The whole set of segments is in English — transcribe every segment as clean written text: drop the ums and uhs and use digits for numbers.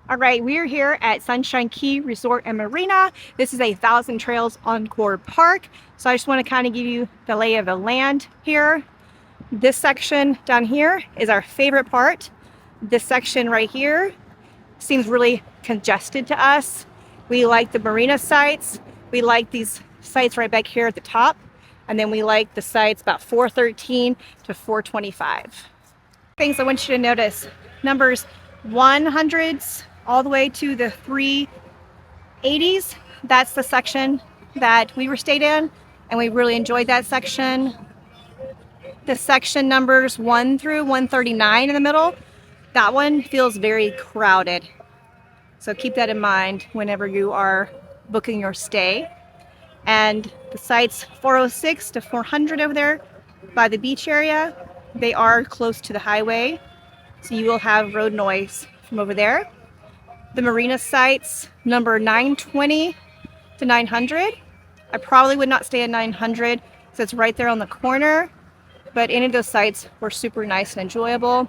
All right, we are here at Sunshine Key Resort and Marina. This is a Thousand Trails Encore Park. So I just want to kind of give you the lay of the land here. This section down here is our favorite part. This section right here seems really congested to us. We like the marina sites. We like these sites right back here at the top. And then we like the sites about 413 to 425. Things I want you to notice: numbers 100s all the way to the 380s. That's the section that we were stayed in, and we really enjoyed that section. The section numbers 1 through 139 in the middle, that one feels very crowded. So keep that in mind whenever you are booking your stay. And the sites 406 to 400 over there by the beach area, they are close to the highway, so you will have road noise from over there. The marina sites number 920 to 900. I probably would not stay at 900 because it's right there on the corner, but any of those sites were super nice and enjoyable.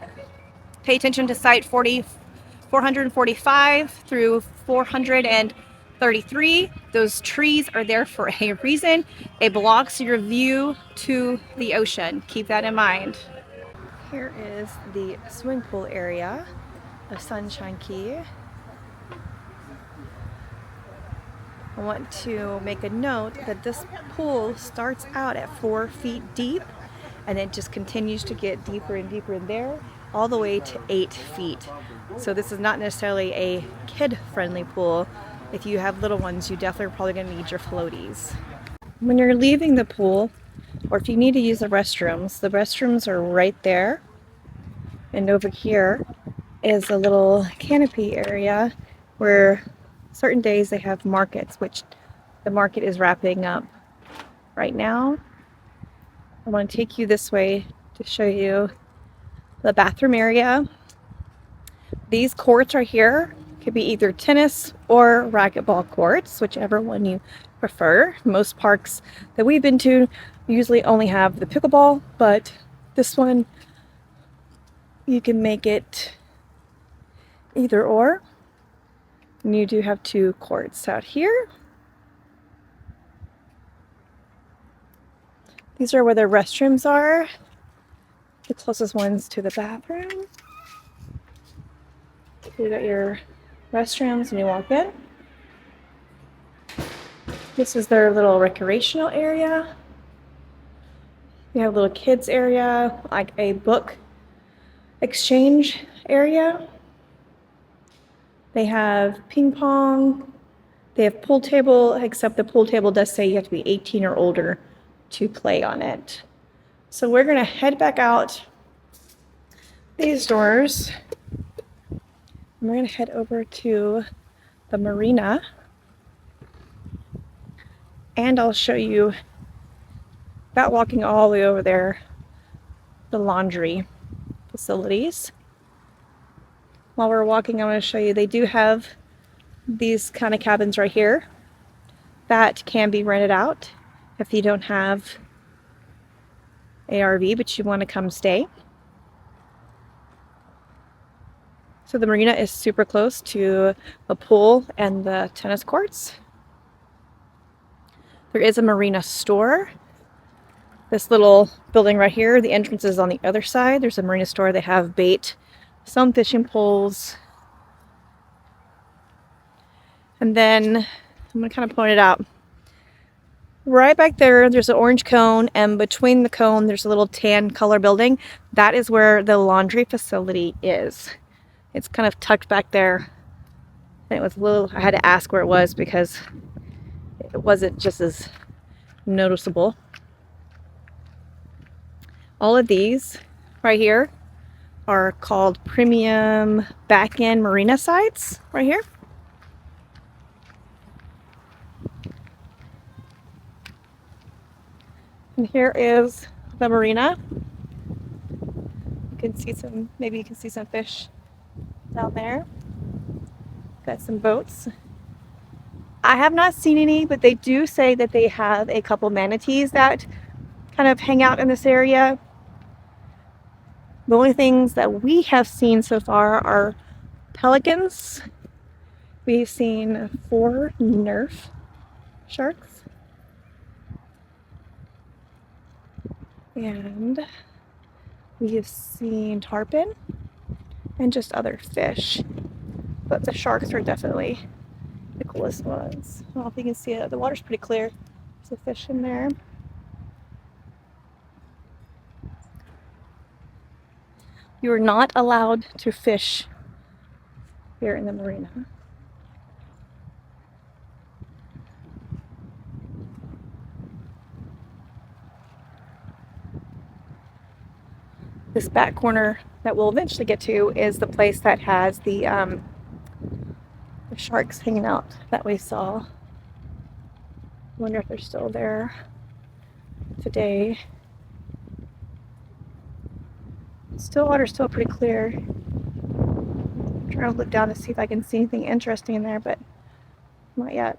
Pay attention to site 445 through 433. Those trees are there for a reason. It blocks your view to the ocean. Keep that in mind. Here is the swimming pool area of Sunshine Key. I want to make a note that this pool starts out at 4 feet deep and it just continues to get deeper and deeper in there, all the way to 8 feet. So this is not necessarily a kid-friendly pool. If you have little ones, you definitely are probably going to need your floaties. When you're leaving the pool, or if you need to use the restrooms are right there. And over here is a little canopy area where certain days they have markets, which the market is wrapping up right now. I want to take you this way to show you the bathroom area. These courts right here could be either tennis or racquetball courts, whichever one you prefer. Most parks that we've been to usually only have the pickleball, but this one you can make it either or. And you do have 2 courts out here. These are where the restrooms are, the closest ones to the bathroom. You got your restrooms when you walk in. This is their little recreational area. You have a little kids area, like a book exchange area. They have ping pong. They have pool table, except the pool table does say you have to be 18 or older to play on it. So we're gonna head back out these doors. And we're gonna head over to the marina. And I'll show you, about walking all the way over there, the laundry facilities. While we're walking, I'm going to show you, they do have these kind of cabins right here that can be rented out if you don't have a RV but you want to come stay. So the marina is super close to the pool and the tennis courts. There is a marina store. This little building right here, the entrance is on the other side. There's a marina store. They have bait, some fishing poles. And then I'm going to kind of point it out. Right back there, there's an orange cone, and between the cone, there's a little tan color building. That is where the laundry facility is. It's kind of tucked back there. And it was a little, I had to ask where it was because it wasn't just as noticeable. All of these right here are called premium back-end marina sites right here. And here is the marina. You can see some, maybe you can see some fish down there. Got some boats. I have not seen any, but they do say that they have a couple manatees that kind of hang out in this area. The only things that we have seen so far are pelicans We've seen 4 Nerf sharks. And we've seen tarpon and just other fish. But the sharks are definitely the coolest ones. I don't know if you can see it. The water's pretty clear. There's a fish in there. You are not allowed to fish here in the marina. This back corner that we'll eventually get to is the place that has the sharks hanging out that we saw. I wonder if they're still there today. Still, water's still pretty clear. I'm trying to look down to see if I can see anything interesting in there, but not yet.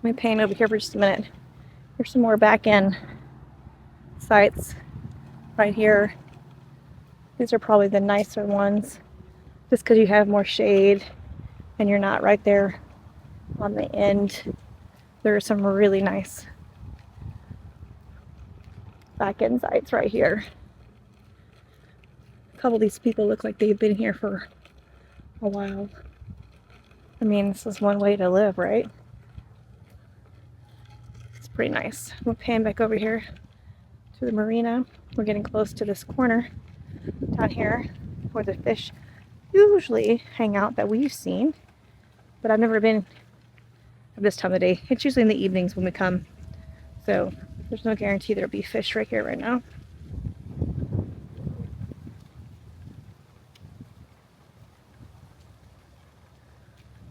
Let me pan over here for just a minute. Here's some more back end sites right here. These are probably the nicer ones, just because you have more shade and you're not right there on the end. There are some really nice back end sites right here. A couple of these people look like they've been here for a while. I mean, this is one way to live, right? It's pretty nice. We'll pan back over here to the marina. We're getting close to this corner down here where the fish usually hang out that we've seen, but I've never been at this time of day. It's usually in the evenings when we come, so there's no guarantee there'll be fish right here right now.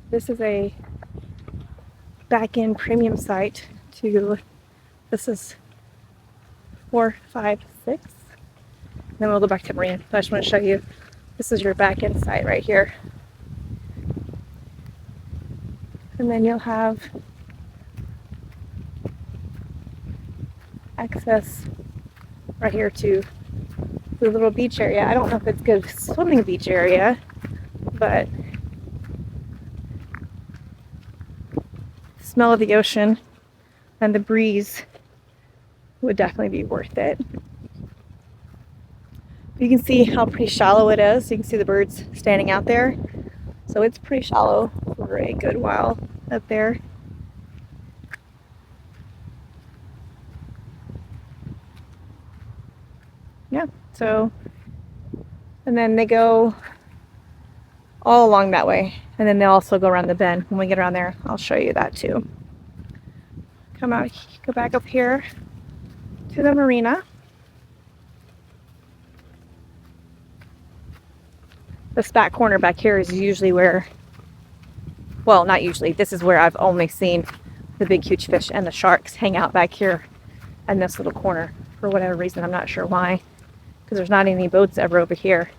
This is a back-end premium site to, this is 4, 5, 6. Then we'll go back to marina. So I just want to show you, this is your back-end site right here. And then you'll have access right here to the little beach area. I don't know if it's good swimming beach area, but the smell of the ocean and the breeze would definitely be worth it. You can see how pretty shallow it is. You can see the birds standing out there. So it's pretty shallow for a good while up there. Yeah, so, and then they go all along that way. And then they'll also go around the bend. When we get around there, I'll show you that too. Come out, go back up here to the marina. This back corner back here is usually where, well, not usually, this is where I've only seen the big huge fish and the sharks hang out back here in this little corner for whatever reason. I'm not sure why, because there's not any boats ever over here.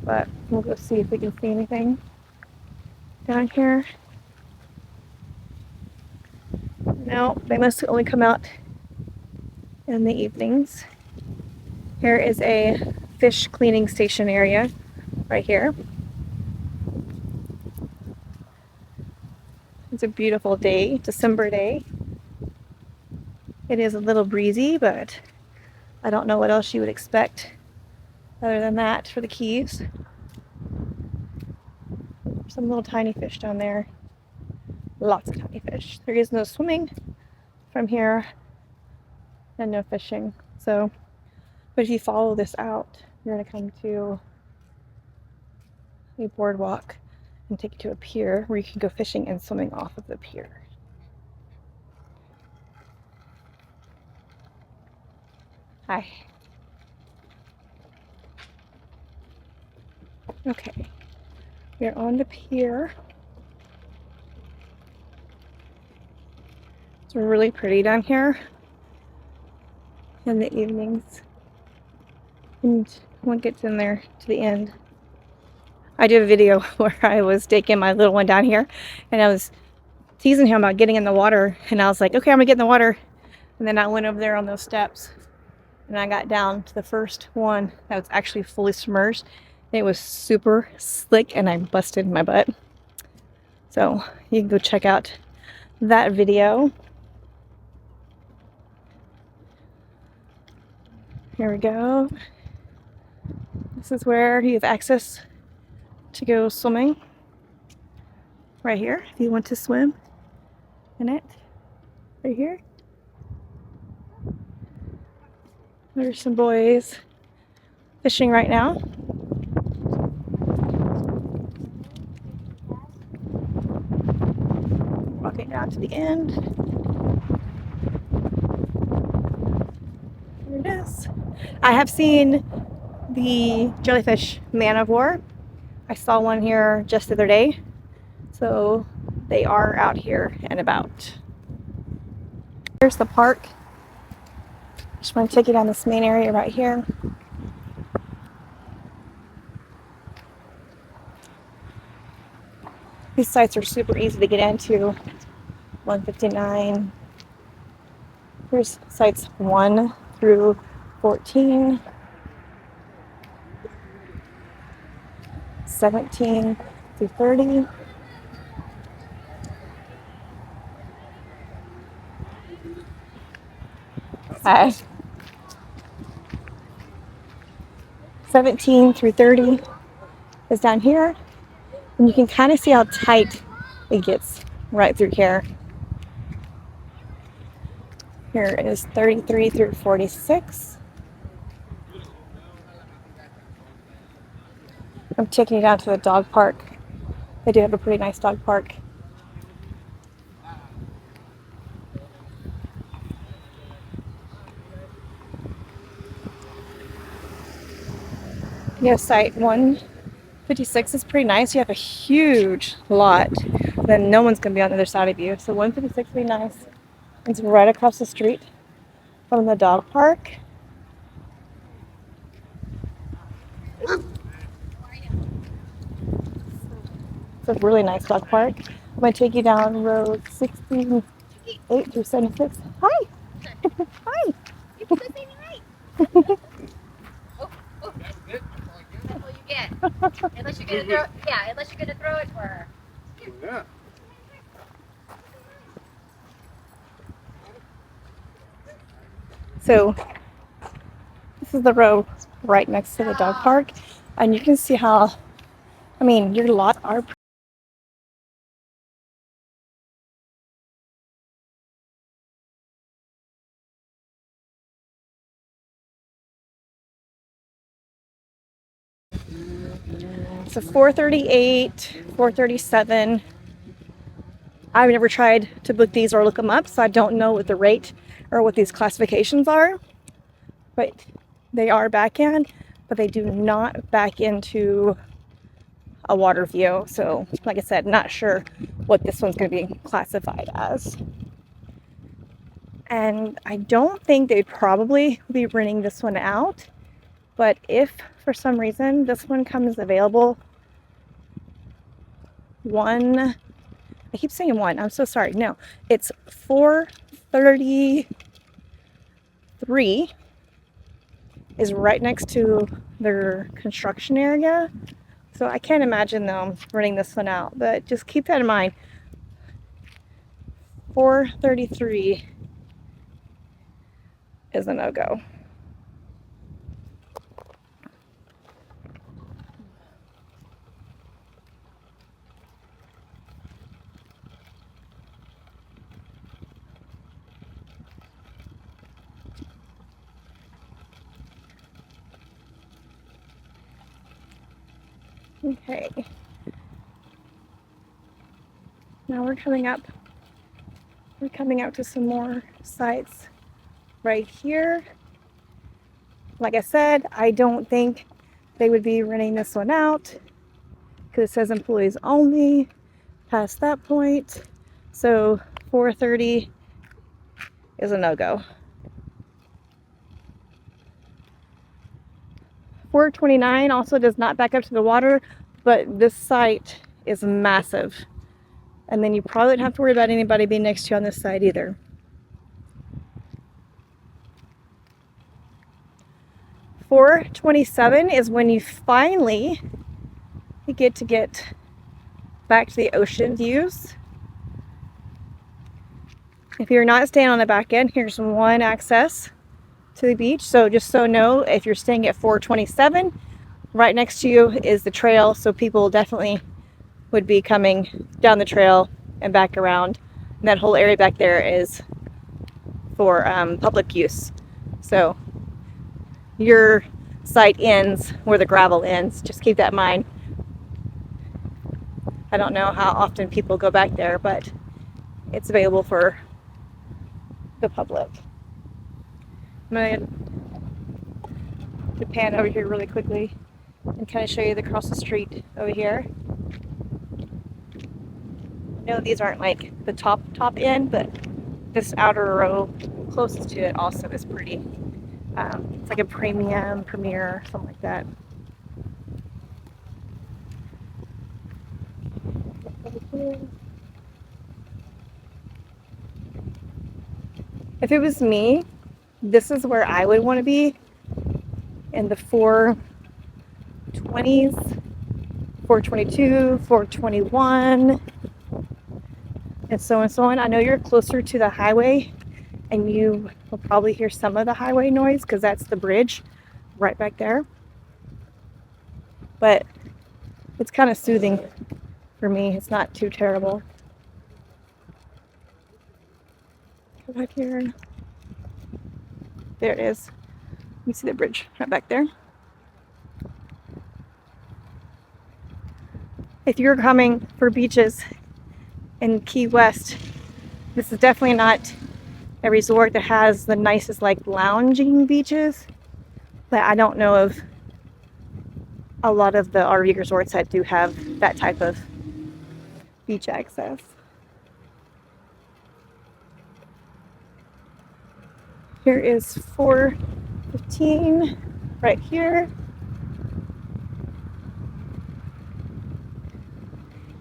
But we'll go see if we can see anything down here. No, they must only come out in the evenings. Here is a fish cleaning station area right here. It's a beautiful day, December day. It is a little breezy, but I don't know what else you would expect other than that for the Keys. Some little tiny fish down there. Lots of tiny fish. There is no swimming from here and no fishing. So, but if you follow this out, you're going to come to a boardwalk and take you to a pier where you can go fishing and swimming off of the pier. Hi. Okay, we're on the pier. It's really pretty down here in the evenings. And when it gets in there to the end, I did a video where I was taking my little one down here and I was teasing him about getting in the water, and I was like, okay, I'm gonna get in the water. And then I went over there on those steps and I got down to the first one that was actually fully submerged. It was super slick and I busted my butt. So you can go check out that video. Here we go. This is where you have access to go swimming. Right here, if you want to swim in it. Right here. There's some boys fishing right now. Walking down to the end. There it is. I have seen the jellyfish man of war. I saw one here just the other day. So they are out here and about. Here's the park. Just want to take you down this main area right here. These sites are super easy to get into. 159. Here's sites 1 through 14. 17 through 30. Okay. 17 through 30 is down here. And you can kind of see how tight it gets right through here. Here is 33 through 46. I'm taking you down to the dog park. They do have a pretty nice dog park. Yeah, site 156 is pretty nice. You have a huge lot. Then no one's going to be on the other side of you. So 156 would be nice. It's right across the street from the dog park. It's a really nice dog park. I'm going to take you down road 68 through 76. Hi! Hi! Unless you're gonna throw, yeah, unless you're gonna throw it for her. Yeah. So this is the road right next to the dog park, and you can see how, I mean, your lots are so 438, 437. I've never tried to book these or look them up, so I don't know what the rate or what these classifications are. But they are back in, but they do not back into a water view. So, like I said, not sure what this one's going to be classified as. And I don't think they'd probably be renting this one out. But if for some reason this one comes available, I keep saying one, I'm so sorry. No, it's 433 is right next to their construction area. So I can't imagine them renting this one out, but just keep that in mind. 433 is a no-go. Okay. Now we're coming up to some more sites right here. Like I said, I don't think they would be renting this one out because it says employees only past that point. So 430 is a no-go. 429 also does not back up to the water, but this site is massive. And then you probably don't have to worry about anybody being next to you on this side either. 427 is when you finally get back to the ocean views. If you're not staying on the back end, here's one access to the beach. So just so know, if you're staying at 427, right next to you is the trail. So people definitely would be coming down the trail and back around. And that whole area back there is for public use. So your site ends where the gravel ends. Just keep that in mind. I don't know how often people go back there, but it's available for the public. I'm going to pan over here really quickly and kind of show you the across the street over here. I know these aren't like the top end, but this outer row closest to it also is pretty. It's like a premium, premier, something like that. If it was me, this is where I would want to be, in the 420s, 422, 421, and so on and so on. I know you're closer to the highway, and you will probably hear some of the highway noise because that's the bridge right back there. But it's kind of soothing for me. It's not too terrible. Go back here. There it is. You see the bridge right back there. If you're coming for beaches in Key West, this is definitely not a resort that has the nicest like lounging beaches, but I don't know of a lot of the RV resorts that do have that type of beach access. Here is 415 right here.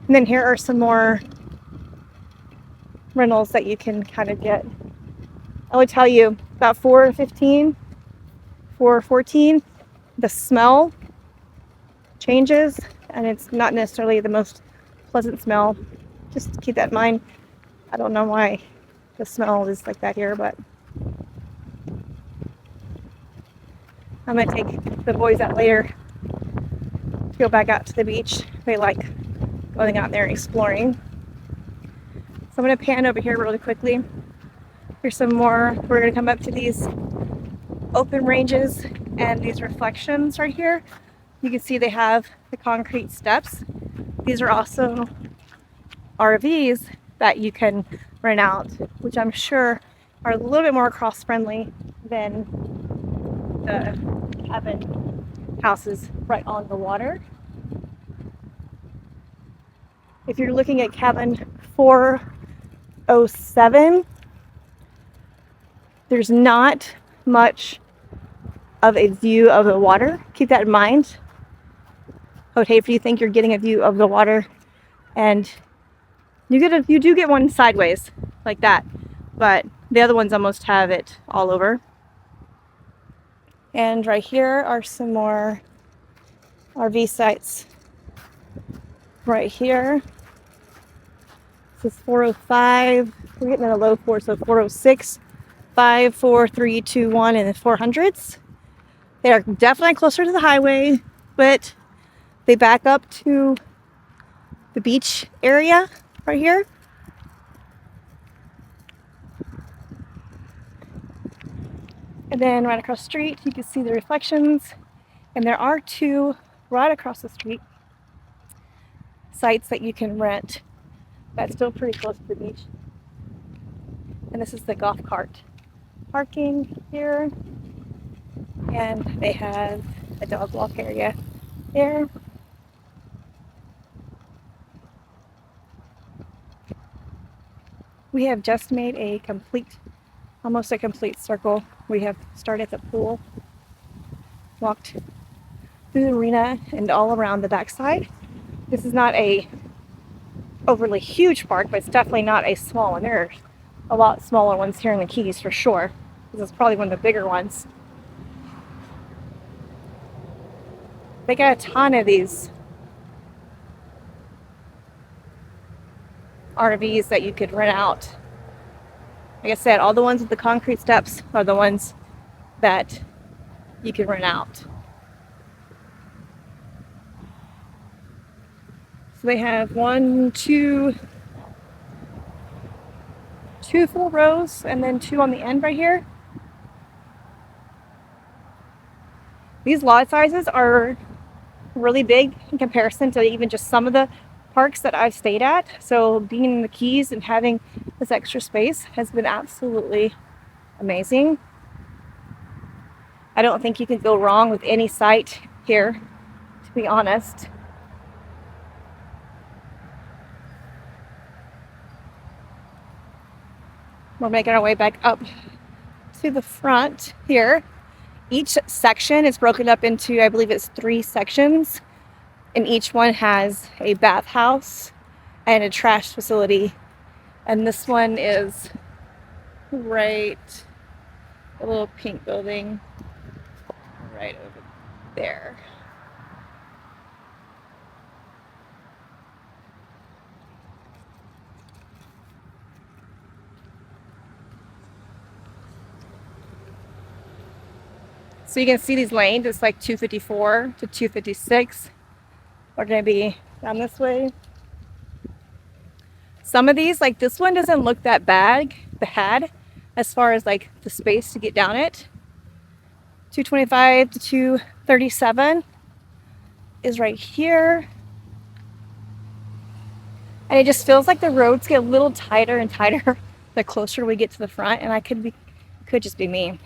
And then here are some more rentals that you can kind of get. I would tell you about 415, 414, the smell changes and it's not necessarily the most pleasant smell. Just keep that in mind. I don't know why the smell is like that here, but I'm gonna take the boys out later to go back out to the beach. They like going out there and exploring. So I'm gonna pan over here really quickly. Here's some more. We're gonna come up to these open ranges and these reflections right here. You can see they have the concrete steps. These are also RVs that you can rent out, which I'm sure are a little bit more cost friendly than the cabin houses right on the water. If you're looking at cabin 407, there's not much of a view of the water. Keep that in mind. I would hate if you think you're getting a view of the water and you do get one sideways like that, but the other ones almost have it all over. And right here are some more RV sites. Right here. This is 405. We're getting in a low four, so 406, 5, 4, 3, 2, 1, and the 400s. They are definitely closer to the highway, but they back up to the beach area right here. And then right across the street, you can see the reflections. And there are two right across the street sites that you can rent. That's still pretty close to the beach. And this is the golf cart parking here. And they have a dog walk area there. We have just made almost a complete circle. We have started at the pool, walked through the marina and all around the backside. This is not a overly huge park, but it's definitely not a small one. There are a lot smaller ones here in the Keys for sure. This is probably one of the bigger ones. They got a ton of these RVs that you could rent out. Like I said, all the ones with the concrete steps are the ones that you can rent out. So they have two full rows and then two on the end right here. These lot sizes are really big in comparison to even just some of the parks that I've stayed at. So being in the Keys and having this extra space has been absolutely amazing. I don't think you can go wrong with any site here, to be honest. We're making our way back up to the front here. Each section is broken up into, I believe it's 3 sections, and each one has a bathhouse and a trash facility. And this one is right, a little pink building right over there. So you can see these lanes, it's like 254 to 256. We're gonna be down this way. Some of these, like this one doesn't look that bad as far as like the space to get down it. 225 to 237 is right here. And it just feels like the roads get a little tighter and tighter the closer we get to the front, and could just be me.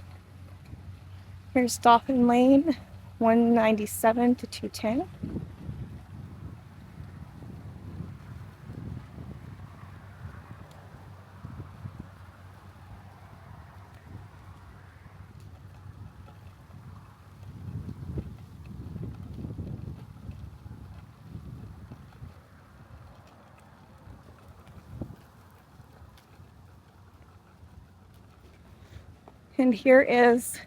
Here's Dolphin Lane, 197 to 210. And here is,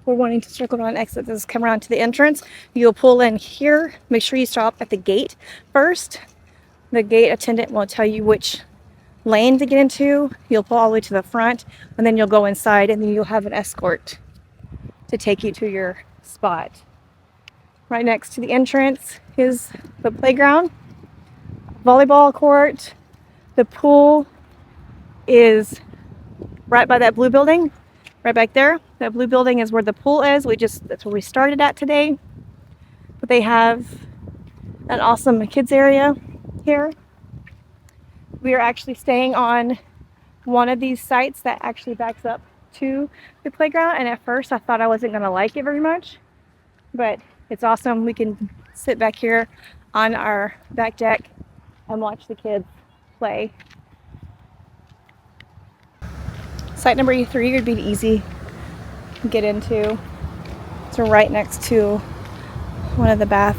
we're wanting to circle around exit. This is come around to the entrance. You'll pull in here. Make sure you stop at the gate first. The gate attendant will tell you which lane to get into. You'll pull all the way to the front, and then you'll go inside, and then you'll have an escort to take you to your spot. Right next to the entrance is the playground, volleyball court. The pool is right by that blue building, right back there. That blue building is where the pool is. That's where we started at today. But they have an awesome kids area here. We are actually staying on one of these sites that actually backs up to the playground. And at first I thought I wasn't gonna like it very much, but it's awesome. We can sit back here on our back deck and watch the kids play. Site number 3 would be easy to get into. It's right next to one of the bath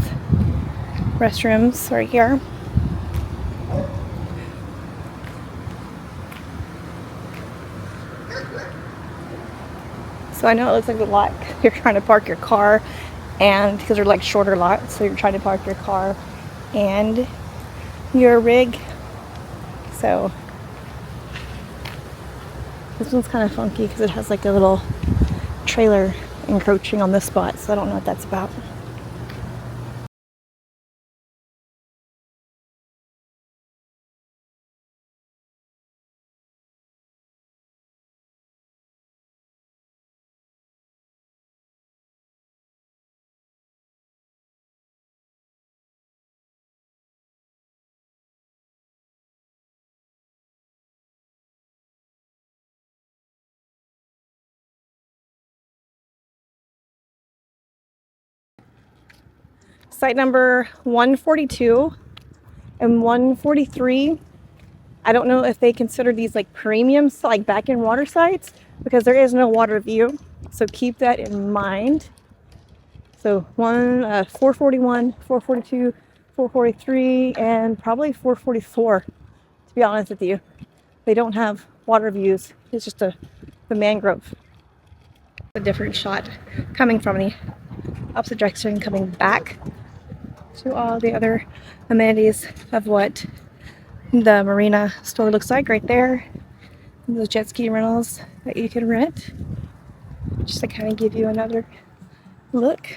restrooms right here. So I know it looks like a lot. You're trying to park your car, and because they're like shorter lots, so you're trying to park your car and your rig. So this one's kind of funky because it has like a little trailer encroaching on this spot, so I don't know what that's about. Site number 142 and 143. I don't know if they consider these like premiums, like back in water sites, because there is no water view. So keep that in mind. So 441, 442, 443, and probably 444, to be honest with you. They don't have water views. It's just the mangrove. A different shot coming from the opposite direction, coming back to all the other amenities of what the marina store looks like right there. Those jet ski rentals that you can rent. Just to kind of give you another look.